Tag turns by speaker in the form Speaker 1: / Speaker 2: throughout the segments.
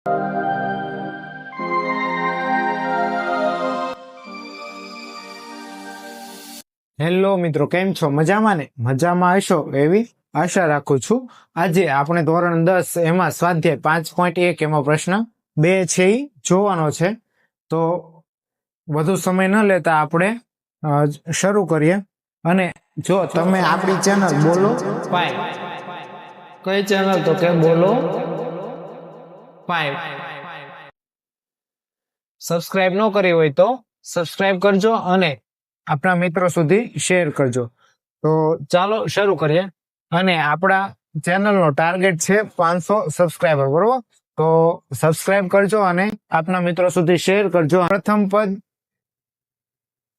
Speaker 1: Hello મિત્રો, કેમ છો? મજામાં ને? મજામાં હશો એવી આશા રાખું છું. આજે આપણે ધોરણ 10 એમાં સ્વાધ્યાય 5.1 એમાં પ્રશ્ન 2 છે એ જોવાનો છે. તો વધુ સમય ન લેતા આપણે શરૂ કરીએ. અને જો તમે આપણી ચેનલ બોલો પાય, કઈ ચેનલ તો કે બોલો પાય, સબસ્ક્રાઇબ ન કરી હોય તો સબસ્ક્રાઇબ કરજો અને આપણા મિત્રો સુધી શેર કરજો. તો ચાલો શરૂ કરીએ. અને આપણા ચેનલનો ટાર્ગેટ છે 500 સબસ્ક્રાઇબર, બરોબર? તો સબસ્ક્રાઇબ કરજો અને આપના મિત્રો સુધી શેર કરજો. પ્રથમ પદ,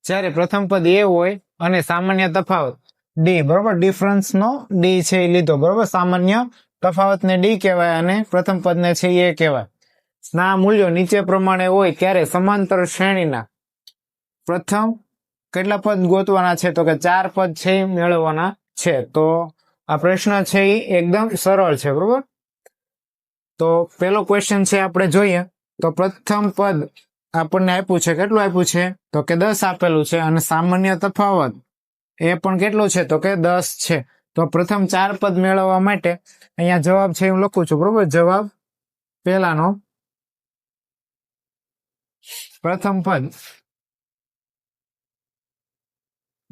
Speaker 1: જ્યારે પ્રથમ પદ એ હોય અને સામાન્ય તફાવત ડી, બરોબર? ડિફરન્સ નો ડી છે એ લીધો, બરોબર? સામાન્ય તફાવત ને ડી કહેવાય અને પ્રથમ પદ ને છે એ કહેવાય. ના મૂલ્યો નીચે પ્રમાણે હોય ત્યારે સમાંતર શ્રેણીના પ્રથમ કેટલા પદ ગોતવાના છે? તો કે 4 પદ છે એ મેળવવાના છે. તો આ પ્રશ્ન છે એ એકદમ સરળ છે, બરોબર? તો પેલો ક્વેશ્ચન છે આપણે જોઈએ. તો પ્રથમ પદ આપણને આપ્યું છે, કેટલું આપ્યું છે? તો કે 10 આપેલું છે. અને સામાન્ય તફાવત એ પણ કેટલું છે? તો કે 10 છે. તો પ્રથમ 4 પદ મેળવવા માટે અહીંયા જવાબ છે હું લખું છું, બરોબર? જવાબ પેલાનો પ્રથમ પદ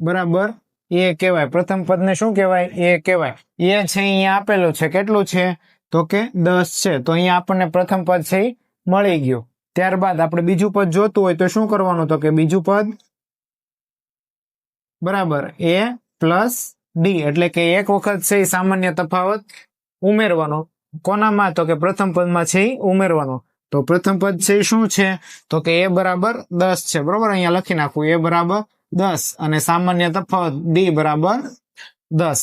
Speaker 1: બરાબર એ કહેવાય. પ્રથમ પદ ને શું કહેવાય? એ કહેવાય. એ છે અહીંયા આપેલું છે, કેટલું છે? તો કે 10 છે. તો અહીંયા આપણને પ્રથમ પદ છે એ મળી ગયું. ત્યારબાદ આપણે બીજું પદ જોતું હોય તો શું કરવાનું? તો કે બીજું પદ બરાબર એ પ્લસ ડી, એટલે કે એક વખત છે એ સામાન્ય તફાવત ઉમેરવાનો. કોનામાં? તો કે પ્રથમ પદમાં છે એ ઉમેરવાનો. તો પ્રથમ પદ છે એ શું છે? તો કે એ બરાબર 10 છે, બરોબર? અહીંયા લખી નાખવું એ બરાબર 10 અને સામાન્ય તફાવત ડી બરાબર 10.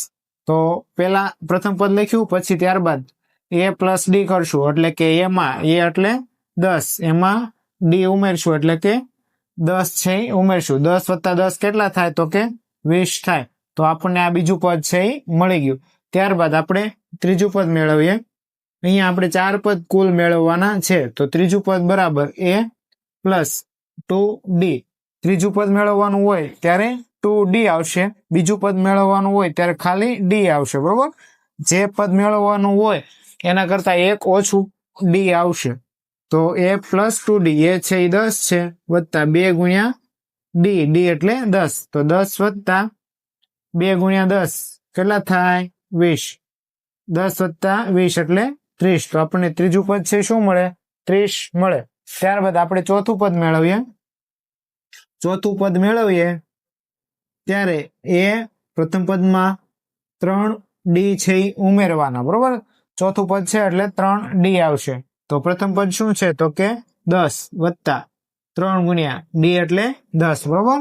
Speaker 1: તો પેલા પ્રથમ પદ લખ્યું, પછી ત્યારબાદ એ પ્લસ ડી કરશું, એટલે કે એમાં એ એટલે 10, એમાં ડી ઉમેરશું, એટલે કે 10 છે એ ઉમેરશું. 10 વત્તા 10 કેટલા થાય? તો કે 20 થાય. તો આપણને આ બીજું પદ છે એ મળી ગયું. ત્યારબાદ આપણે ત્રીજું પદ મેળવીએ. અહીંયા આપણે 4 પદ કુલ મેળવવાના છે. તો ત્રીજું પદ બરાબર એ પ્લસ 2d. ત્રીજું પદ મેળવવાનું હોય ત્યારે 2d આવશે. બીજું પદ મેળવવાનું હોય ત્યારે ખાલી d આવશે, બરોબર? જે પદ મેળવવાનું હોય એના કરતા એક ઓછું d આવશે. તો એ પ્લસ 2d, એ છે એ 10 છે, વત્તા 2 ગુણ્યા d, d એટલે 10. તો 10 વત્તા 2 ગુણ્યા 10 કેટલા થાય? 20. 10 વત્તા 20 એટલે 30. તો આપણને ત્રીજું પદ છે શું મળે? 30 મળે. ત્યારબાદ આપણે ચોથું પદ મેળવીએ. ચોથું પદ મેળવીએ ત્યારે એ પ્રથમ પદમાં 3d છે એ ઉમેરવાના, બરોબર? ચોથું પદ છે એટલે 3d આવશે. તો પ્રથમ પદ શું છે? તો કે 10 વત્તા 3 ગુણ્યા d એટલે 10, બરોબર?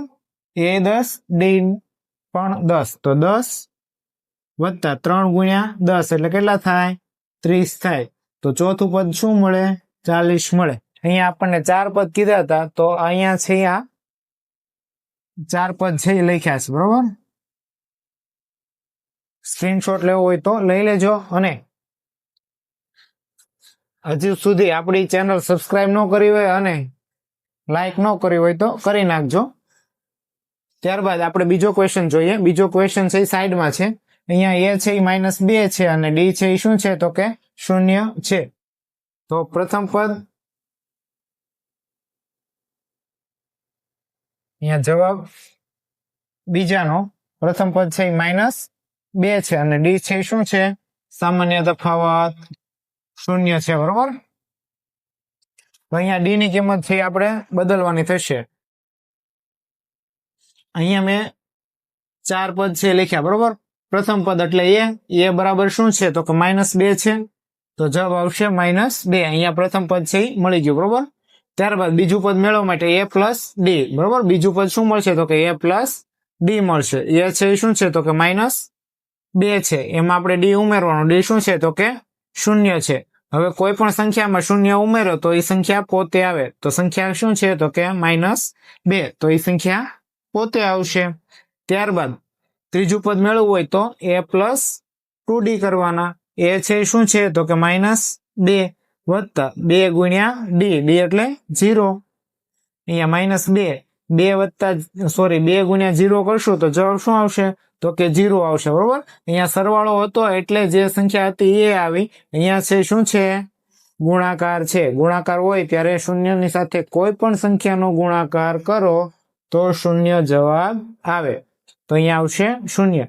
Speaker 1: એ 10, d પણ 10. તો 10 વત્તા 3 ગુણ્યા 10 એટલે કેટલા થાય? 30 થાય. તો ચોથું પદ શું મળે? 40 મળે. અહીંયા આપણને 4 પદ કીધા હતા, તો અહીંયા છે આ 4 પદ છે એ લખ્યા છે, બરોબર? સ્ક્રીનશોટ લેવો હોય તો લઈ લેજો. અને હજુ સુધી આપણી ચેનલ સબસ્ક્રાઇબ ન કરી હોય અને લાઈક ન કરી હોય તો કરી નાખજો. ત્યારબાદ આપણે બીજો ક્વેશ્ચન જોઈએ. બીજો ક્વેશ્ચન છે એ સાઈડમાં છે. અહીંયા એ છે એ -2 છે અને ડી છે એ શું છે? તો કે 0 છે. તો પ્રથમ પદ, અહીંયા જવાબ બીજાનો પ્રથમ પદ છે એ -2 છે અને ડી છે એ શું છે? સામાન્ય તફાવત 0 છે, બરોબર? તો અહીંયા ડી ની કિંમત છે આપણે બદલવાની થશે. અહીંયા મેં 4 પદ છે લખ્યા, બરોબર? પ્રથમ પદ એટલે એ બરાબર શું છે? તો કે -2 છે. તો જવાબ આવશે -2. અહીંયા પ્રથમ પદ છે એ મળી ગયું, બરોબર? ત્યારબાદ બીજું પદ મેળવવા માટે a પ્લસ ડી, બરોબર? બીજું પદ શું મળશે? તો કે a પ્લસ ડી મળશે. એ છે એ શું છે? તો કે -2 છે. એમાં આપણે ડી ઉમેરવાનું. ડી શું છે? તો કે 0 છે. હવે કોઈ પણ સંખ્યામાં 0 ઉમેરો તો એ સંખ્યા પોતે આવે. તો સંખ્યા શું છે? તો કે -2. તો એ સંખ્યા પોતે આવશે. ત્યારબાદ ત્રીજું પદ મેળવવું હોય તો a પ્લસ 2d કરવાના. એ છે શું છે? તો કે -2. વત્તા 2 ગુણ્યા ડી, ડી એટલે 0, અહીંયા માઇનસ 2, 2 વત્તા સોરી 2 ગુણ્યા 0 કરશું તો જવાબ શું આવશે? તો કે 0 આવશે, બરોબર. અહીંયા સરવાળો હતો એટલે જે સંખ્યા હતી એ આવી. અહીંયા છે શું છે? ગુણાકાર છે. ગુણાકાર હોય ત્યારે શૂન્યની સાથે કોઈ પણ સંખ્યાનો ગુણાકાર કરો તો શૂન્ય જવાબ આવે. તો અહીંયા આવશે શૂન્ય.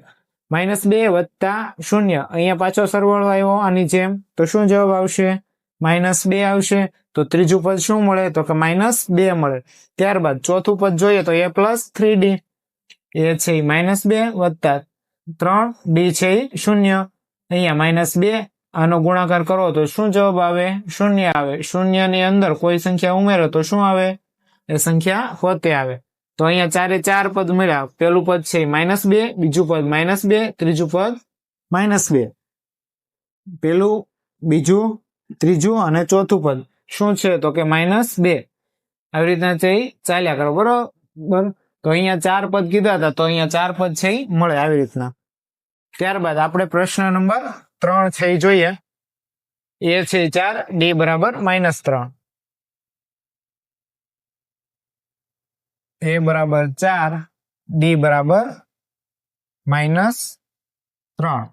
Speaker 1: -2 વત્તા 0, અહીંયા પાછો સરવાળો આવ્યો આની જેમ, તો શું જવાબ આવશે? -2 આવશે. તો ત્રીજું પદ શું મળે? તો કે -2 મળે. ત્યારબાદ ચોથું પદ જોઈએ તો a + 3d, એ છે -2 વત્તા 3, ડી છે 0, અહીંયા -2, આનો ગુણાકાર કરો તો શું જવાબ આવે? શૂન્ય આવે. શૂન્યની અંદર કોઈ સંખ્યા ઉમેરો તો શું આવે? એ સંખ્યા પોતે આવે. તો અહીંયા ચારે ચાર પદ મળ્યા. પેલું પદ છે -2, બીજું પદ -2, ત્રીજું પદ -2. પેલું, બીજું, ત્રીજું અને ચોથું પદ શું છે? તો કે -2. આવી રીતના છે ચાલ્યા કરો, બરોબર. તો અહીંયા 4 પદ કીધા હતા, તો અહીંયા 4 પદ છે મળે આવી રીતના. ત્યારબાદ આપણે પ્રશ્ન નંબર 3 છે જોઈએ. એ છે 4, ડી બરાબર -3. એ બરાબર 4, ડી બરાબર -3.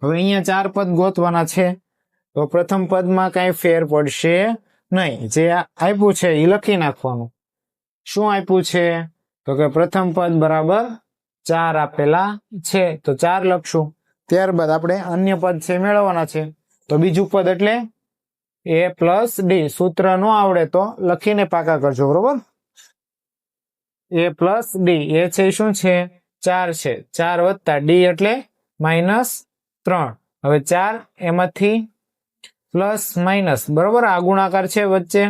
Speaker 1: હવે અહીંયા 4 પદ ગોતવાના છે. તો પ્રથમ પદમાં કઈ ફેર પડશે નહીં. જે આપ્યું છે એ લખી નાખવાનું. શું આપ્યું છે? તો કે પ્રથમ પદ બરાબર 4 આપેલા છે, તો 4 લખશું. ત્યારબાદ આપણે અન્ય પદ છે મેળવવાના છે. તો બીજું પદ એટલે a + d. સૂત્ર ન આવડે તો લખીને પાકા કરજો, બરોબર. a + d, એ છે શું છે? 4 છે. 4 વત્તા d એટલે -3. હવે 4 એમાંથી પ્લસ માઇનસ, બરોબર. આ ગુણાકાર છે વચ્ચે,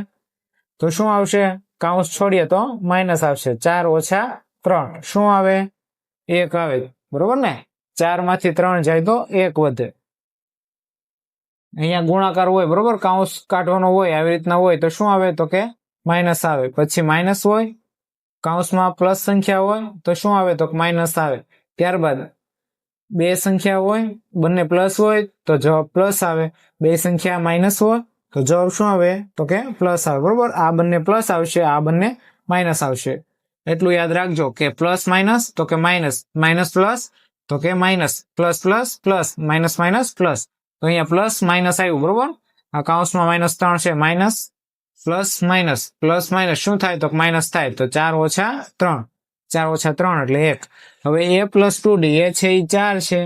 Speaker 1: તો શું આવશે? કાઉન્સ છોડીએ તો માઇનસ આવશે. 4 - 3 શું આવે? 1 આવે, બરોબર ને. 4 માંથી 3 જાય તો 1 વધે. અહીંયા ગુણાકાર હોય, બરોબર, કાઉન્સ કાઢવાનો હોય, આવી રીતના હોય તો શું આવે? તો કે માઇનસ આવે. પછી માઇનસ હોય, કાઉન્સમાં પ્લસ સંખ્યા હોય તો શું આવે? તો માઇનસ આવે. ત્યારબાદ બે સંખ્યા હોય, બંને પ્લસ હોય તો જવાબ પ્લસ આવે. બે સંખ્યા માઇનસ હોય તો જવાબ શું આવે? તો કે પ્લસ આવે, બરોબર. આ બંને પ્લસ આવશે, આ બંને માઇનસ આવશે. એટલું યાદ રાખજો કે પ્લસ માઇનસ તો કે માઇનસ, માઇનસ પ્લસ તો કે minus, plus plus plus, minus minus plus. તો અહીંયા પ્લસ માઇનસ આવ્યું, બરોબર. આ કાઉન્સમાં -3 છે, minus plus minus, plus minus શું થાય? તો માઇનસ થાય. તો 4 - 3, 4 - 3 એટલે 1. હવે a + 2d, એ છે એ 4 છે,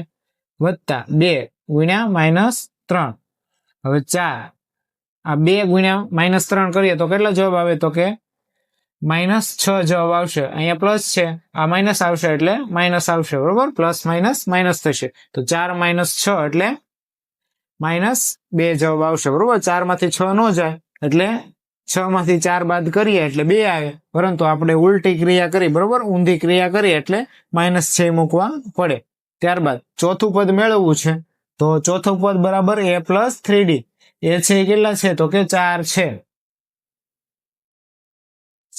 Speaker 1: વત્તા 2 ગુણ્યા -3. હવે 4, આ 2 ગુણ્યા -3 કરીએ તો કેટલો જવાબ આવે? તો કે -6 જવાબ આવશે. અહીંયા પ્લસ છે, આ માઇનસ આવશે એટલે માઇનસ આવશે, બરોબર. પ્લસ માઇનસ માઇનસ થશે. તો 4 - 6 એટલે -2 જવાબ આવશે, બરોબર. 4 માંથી 6 ન જાય એટલે 6 માંથી 4 બાદ કરીએ એટલે 2 આવે. પરંતુ આપણે ઉલટી ક્રિયા કરી, બરોબર, ઊંધી ક્રિયા કરી એટલે -6 મૂકવા પડે. ત્યારબાદ ચોથું પદ મેળવવું છે. તો ચોથું પદ બરાબર a + 3d. એ છે કેટલા છે? તો કે 4 છે.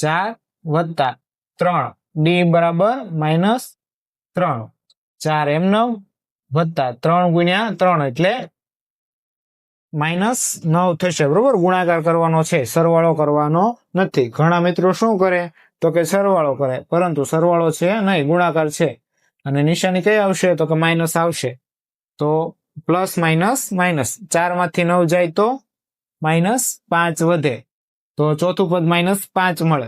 Speaker 1: 4 વત્તા 3, d બરાબર -3. 4 એમ 9 વત્તા 3 ગુણ્યા 3 એટલે -9 થશે, બરોબર. ગુણાકાર કરવાનો છે, સરવાળો કરવાનો નથી. ઘણા મિત્રો શું કરે? તો કે સરવાળો કરે, પરંતુ સરવાળો છે નહીં, ગુણાકાર છે. અને નિશાની કઈ આવશે? તો કે માઇનસ આવશે. તો પ્લસ માઇનસ માઇનસ, 4 માંથી 9 જાય તો -5 વધે. તો ચોથું પદ -5 મળે.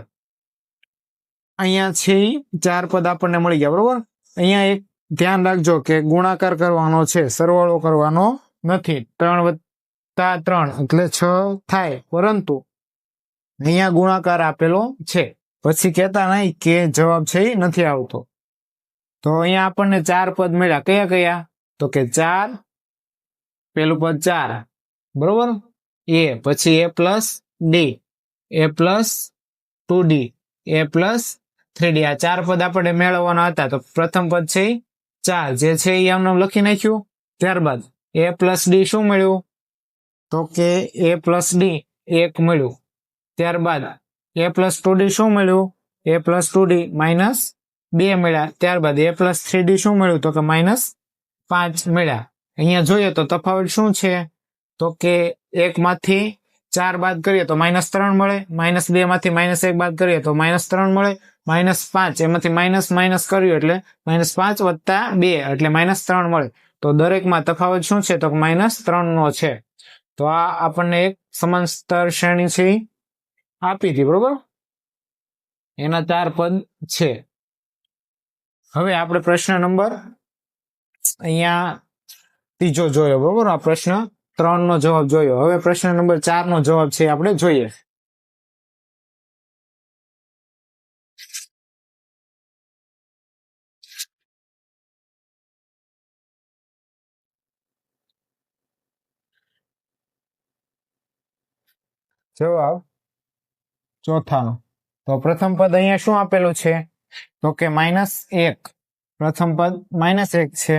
Speaker 1: અહીંયા છે 4 પદ આપણને મળી ગયા, બરોબર. અહીંયા એક ધ્યાન રાખજો કે ગુણાકાર કરવાનો છે, સરવાળો કરવાનો નથી. 3 + 3 એટલે 6 થાય, પરંતુ અહીંયા ગુણાકાર આપેલો છે. પછી કહેતા નહીં કે જવાબ છે એ નથી આવતો. તો અહીંયા આપણને 4 પદ મળ્યા. કયા કયા? તો કે 4, પેલું પદ 4, બરોબર, એ, પછી a + d, a + 2d, a + 3d. આ 4 પદ આપણે મેળવવાના હતા. તો પ્રથમ પદ છે 4, જે છે એ આમને લખી નાખ્યું. ત્યારબાદ a + d શું મળ્યું? તો કે a + d 1 મળ્યું. ત્યારબાદ a + 2d શું મળ્યું? a + 2d -2 મળ્યા. ત્યારબાદ a + 3d શું મળ્યું? તો કે -5 મળ્યા. અહીંયા જોઈએ તો તફાવત શું છે? તો કે 1 માંથી 4 બાદ કરીએ તો -3 મળે, -2 માંથી -1 બાદ કરીએ તો -3 મળે, -5 એમાંથી માઇનસ કર્યું એટલે -5 વત્તા 2 એટલે -3 મળે. તો દરેકમાં તફાવત શું છે તો -3 નો છે. તો આ આપણને એક સમાંતર શ્રેણી છે આપી હતી, બરોબર. એના 4 પદ છે. હવે આપણે પ્રશ્ન નંબર અહીંયા ત્રીજો જોયો, બરોબર. આ પ્રશ્ન 3 નો જવાબ જોયો. હવે પ્રશ્ન નંબર 4 નો જવાબ છે આપણે જોઈએ. જવાબ ચોથાનો. તો પ્રથમ પદ અહીંયા શું આપેલું છે તો કે -1. પ્રથમ પદ -1 છે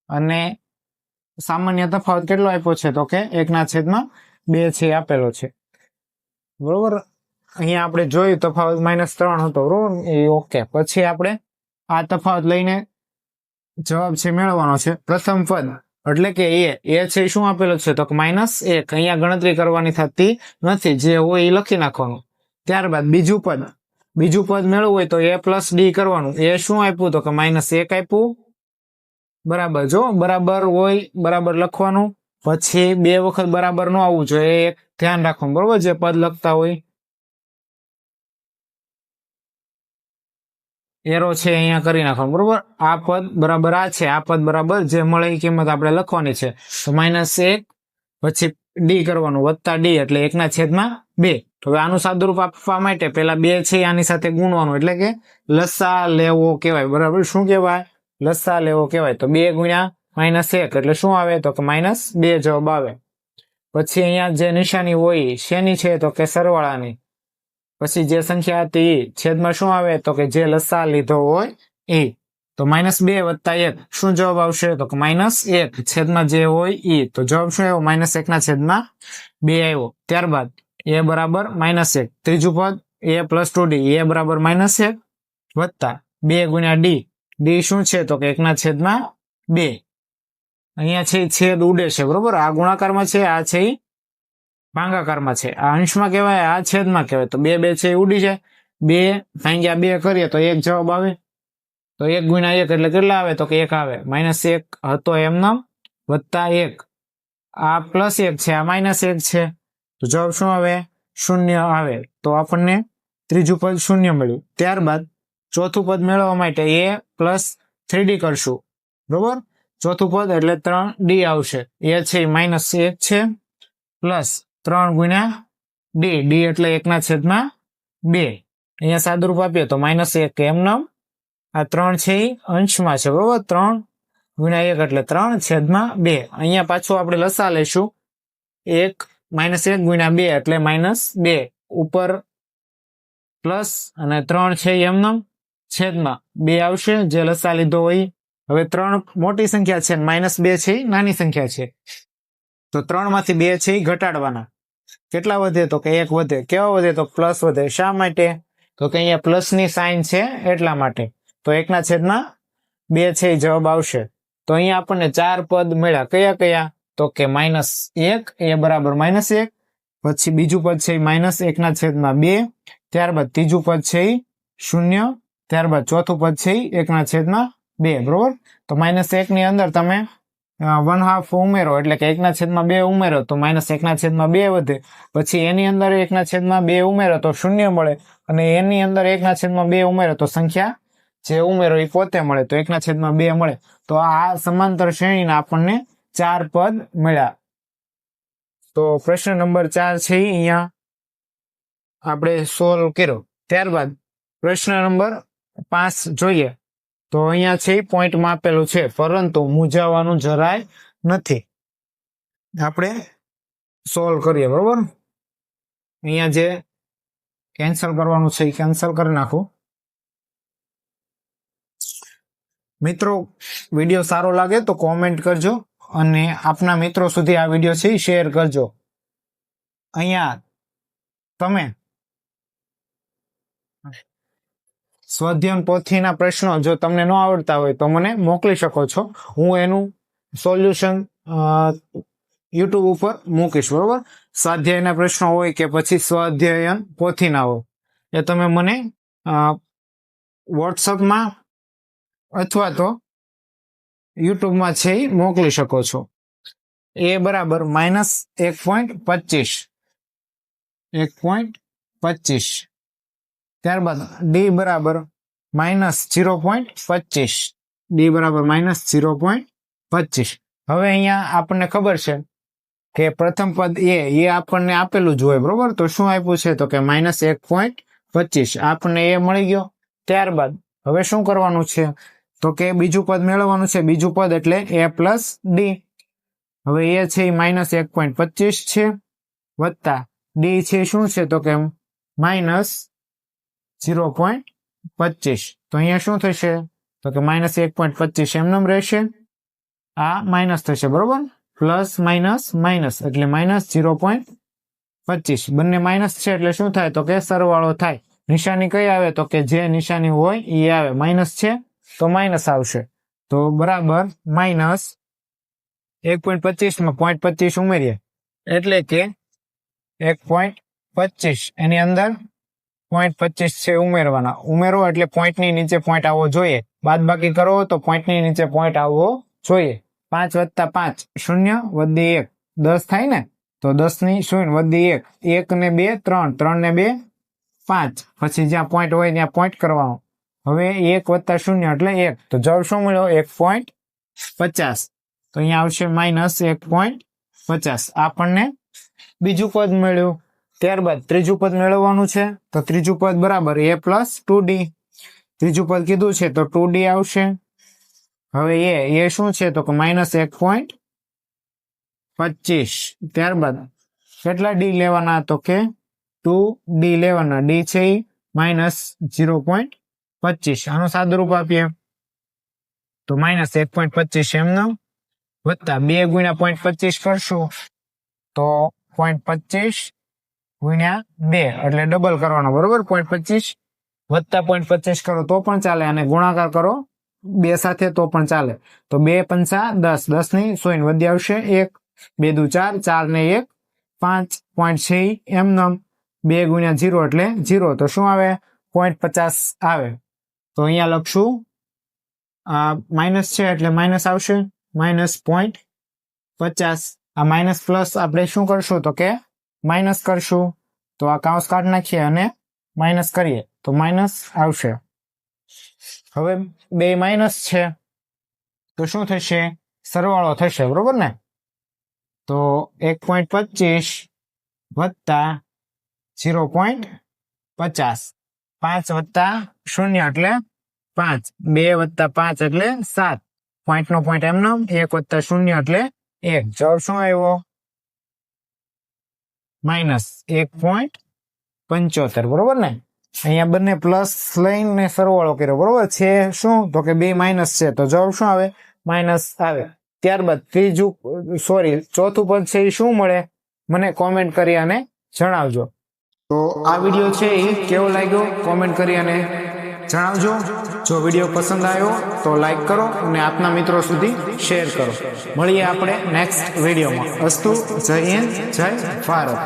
Speaker 1: અને સામાન્ય તફાવત કેટલો આપ્યો છે તો કે 1/2 છે આપેલો છે, બરોબર. અહીંયા આપણે જોયું તફાવત -3 હતો, બરોબર. એ ઓકે. પછી આપણે આ તફાવત લઈને જવાબ છે મેળવવાનો છે. પ્રથમ પદ એટલે કે એ છે શું આપેલો છે તો કે -1. અહીંયા ગણતરી કરવાની થતી નથી, જે હોય એ લખી નાખવાનું. ત્યારબાદ બીજું પદ મેળવવું હોય તો a+d કરવાનું. એ શું આપ્યું તો કે -1 આપ્યું, બરાબર. જો બરાબર હોય બરાબર લખવાનું. પછી 2 વખત બરાબર ન આવવું જોઈએ, એક ધ્યાન રાખવાનું, બરોબર. જે પદ લખતા હોય એરો છે અહીંયા કરી નાખવાનું, બરોબર. આ પદ બરાબર આ છે, આ પદ બરાબર જે મળે એ કિંમત આપણે લખવાની છે. તો -1 પછી d કરવાનું વત્તા d એટલે 1/2. તો હવે આનું સાદુરૂપ આપવા માટે પેલા 2 છે આની સાથે ગુણવાનું, એટલે કે લસા લેવો કહેવાય, બરાબર. શું કહેવાય? લસા લેવો કહેવાય. તો 2 ગુણ્યા -1 એટલે શું આવે તો કે -2 જવાબ આવે. પછી અહીંયા જે નિશાની હોય શેની છે તો કે સરવાળાની. પછી જે સંખ્યા હતી છેદમાં શું આવે તો કે જે લસા લીધો હોય એ. તો -2 વત્તા 1 શું જવાબ આવશે તો કે -1 છેદમાં જે હોય એ. તો જવાબ શું આવ્યો? -1/2 આવ્યો. ત્યારબાદ a બરાબર -1. ત્રીજું પદ a+2d. a બરાબર -1 વત્તા 2 ગુણ્યા d શું છે તો કે 1/2. અહીંયા છે છેદ ઉડે છે, બરોબર. આ ગુણાકારમાં છે, આ છે ભાગાકારમાં છે. આ અંશમાં કહેવાય, આ છેદમાં કહેવાય. તો 2 છે એ ઉડી જાય. 2 ભાગ્યા 2 કરીએ તો 1 જવાબ આવે. તો 1 ગુણ્યા 1 એટલે કેટલા આવે તો કે 1 આવે. -1 હતો એમનામ વત્તા 1. આ +1 છે, આ -1 છે. તો જવાબ શું આવે? 0 આવે. તો આપણને ત્રીજું પદ 0 મળ્યું. ત્યારબાદ ચોથું પદ મેળવવા માટે a+3d કરશું, બરોબર. ચોથું પદ એટલે 3d આવશે. એ છે -1 છે પ્લસ 3 ગુણ્યા d એટલે 1/2. અહીંયા સાદુરૂપ આપીએ તો -1 એમનામ. આ 3 છે એ અંશમાં છે, બરોબર. 3 ગુણ્યા 1 એટલે 3/2. અહીંયા પાછું આપણે લસા લઈશું. 1 ગુણ્યા 2 એટલે -2. ઉપર પ્લસ અને 3 છે એમનામ છેદમાં 2 આવશે જે લસા લીધો હોય. હવે 3 મોટી સંખ્યા છે, -2 છે નાની સંખ્યા છે. તો 3 માંથી 2 છે એ ઘટાડવાના. કેટલા વધે તો કે 1 વધે. કેવા વધે તો પ્લસ વધે. શા માટે તો કે અહીંયા પ્લસની સાઇન છે એટલા માટે. તો 1/2 છે એ જવાબ આવશે. તો અહીંયા આપણને 4 પદ મળ્યા. કયા કયા તો કે -1 એ બરાબર -1. પછી બીજું પદ છે -1/2. ત્યારબાદ ત્રીજું પદ છે 0. ત્યારબાદ ચોથું પદ છે 1/2, બરોબર. તો -1 ની અંદર તમે 1/2 ઉમેરો એટલે કે 1/2 ઉમેરો તો -1/2 વધે. પછી એની અંદર 1/2 ઉમેરો તો 0 મળે. અને એની અંદર 1/2 ઉમેરો તો સંખ્યા જે ઉમેરો એ પોતે મળે, તો 1/2 મળે. તો આ સમાંતર શ્રેણીના આપણને 4 પદ મળ્યા. તો પ્રશ્ન નંબર 4 છે અહીંયા આપણે સોલ્વ કર્યો. ત્યારબાદ પ્રશ્ન નંબર 5 જોઈએ. તો અહીંયા છે પોઈન્ટમાં આપેલું છે, પરંતુ મૂંઝાવાનું જરાય નથી. આપણે સોલ્વ કરીએ, બરોબર. અહીંયા જે કેન્સલ કરવાનું છે એ કેન્સલ કરી નાખું. મિત્રો, વિડીયો સારો લાગે તો કોમેન્ટ કરજો અને આપના મિત્રો સુધી આ વિડીયો છે શેર કરજો. અહીંયા તમે સ્વાધ્યાય પોથીના પ્રશ્નો જો તમને ન આવડતા હોય તો મને મોકલી શકો છો. હું એનું સોલ્યુશન યુટ્યુબ ઉપર મૂકીશ, બરોબર. સ્વાધ્યાયના પ્રશ્નો હોય કે પછી સ્વાધ્યાયન પોથીના હોય એ તમે મને વોટ્સઅપમાં અથવા તો યુટ્યુબમાં છે એ મોકલી શકો છો. એ બરાબર -1.25 1.25. ત્યારબાદ ડી બરાબર -0.25 ડી બરાબર -0.25. હવે અહીંયા આપણને ખબર છે કે પ્રથમ પદ એ આપણને આપેલું જ હોય, બરોબર. તો શું આપ્યું છે તો કે -1.25 આપણને એ મળી ગયો. ત્યારબાદ હવે શું કરવાનું છે તો કે બીજું પદ મેળવવાનું છે. બીજું પદ એટલે a પ્લસ ડી. હવે એ છે -1.25 છે વત્તા ડી છે શું છે તો કે -0.25. તો અહીંયા શું થશે તો કે -1.25 એમનેમ રહેશે, આ માઇનસ થશે, બરોબર. પ્લસ માઇનસ માઇનસ એટલે -0.25. બંને માઇનસ છે એટલે શું થાય તો કે સરવાળો થાય. નિશાની કઈ આવે તો કે જે નિશાની હોય એ આવે. માઇનસ છે તો માઇનસ આવશે. તો બરાબર -1.25 માં 0.25 ઉમેરીએ એટલે કે 1.25 એની અંદર 0.25 છે ઉમેરવાના. ઉમેરો એટલે પોઈન્ટની નીચે પોઈન્ટ આવવો જોઈએ. બાદ બાકી કરો તો પોઈન્ટની નીચે પોઈન્ટ આવવો જોઈએ. 5 + 5 0 વધી 1 10 થાય ને, તો 10 ની 0 વધી 1 1 ને 2 3 3 ને 2 5. પછી જ્યાં પોઈન્ટ હોય ત્યાં પોઈન્ટ કરવાનો. હવે 1 + 0 એટલે 1. તો જવાબ શું મળ્યો 1.50. તો અહીંયા આવશે -1.50. આપણને બીજું પદ મળ્યું. ત્યારબાદ ત્રીજું પદ મેળવવાનું છે. તો ત્રીજું પદ બરાબર a પ્લસ 2d. ત્રીજું પદ કીધું છે તો 2d આવશે. હવે એ શું છે તો કે -1.25. ત્યારબાદ કેટલા ડી લેવાના તો કે 2d લેવાના. ડી છે -0.25. આનું સાદુરૂપ આપીએ તો -1.25 એમનો વત્તા 2 × 0.25 કરશું તો 0.25 × 2 એટલે ડબલ કરવાનો, બરોબર. 0.25 વત્તા 0.25 કરો તો પણ ચાલે અને ગુણાકાર કરો 2 સાથે તો પણ ચાલે. તો 2 × 5 = 10 10 ની 0 વધી આવશે 1 2 દુ 4 4 ને 1 5 પોઈન્ટ છે એમનેમ 2 × 0 એટલે 0. તો શું આવે 0.50 આવે. તો અહીંયા લખશું માઇનસ છે એટલે માઇનસ આવશે -0.50. આ માઇનસ પ્લસ આપણે શું કરશું તો કે માઇનસ કરશું. તો આ કાઉન્સ કાઢી નાખીએ અને માઇનસ કરીએ તો માઇનસ આવશે. હવે બે માઇનસ છે તો શું થશે સરવાળો થશે, બરોબર ને. તો 1.25 વત્તા 0.50 5 વત્તા 0 એટલે 5 2 વત્તા 5 એટલે 7. પોઈન્ટ નો પોઈન્ટ એમનો 1 વત્તા 0 એટલે 1. જવાબ શું આવ્યો -1.75, બરોબર ને. અહીંયા બંને પ્લસ લઈને સરવાળો કર્યો, બરોબર છે. શું તો કે બે માઇનસ છે તો જવાબ શું આવે માઇનસ આવે. ત્યારબાદ ચોથું પદ છે એ શું મળે મને કોમેન્ટ કરી અને જણાવજો. તો આ વિડીયો છે એ કેવો લાગ્યો કોમેન્ટ કરી અને જણાવજો. જો વિડીયો પસંદ આવ્યો તો લાઈક કરો અને આપના મિત્રો સુધી શેર કરો. મળીએ આપણે નેક્સ્ટ વિડીયોમાં. અસ્તુ. જય હિન્દ, જય ભારત.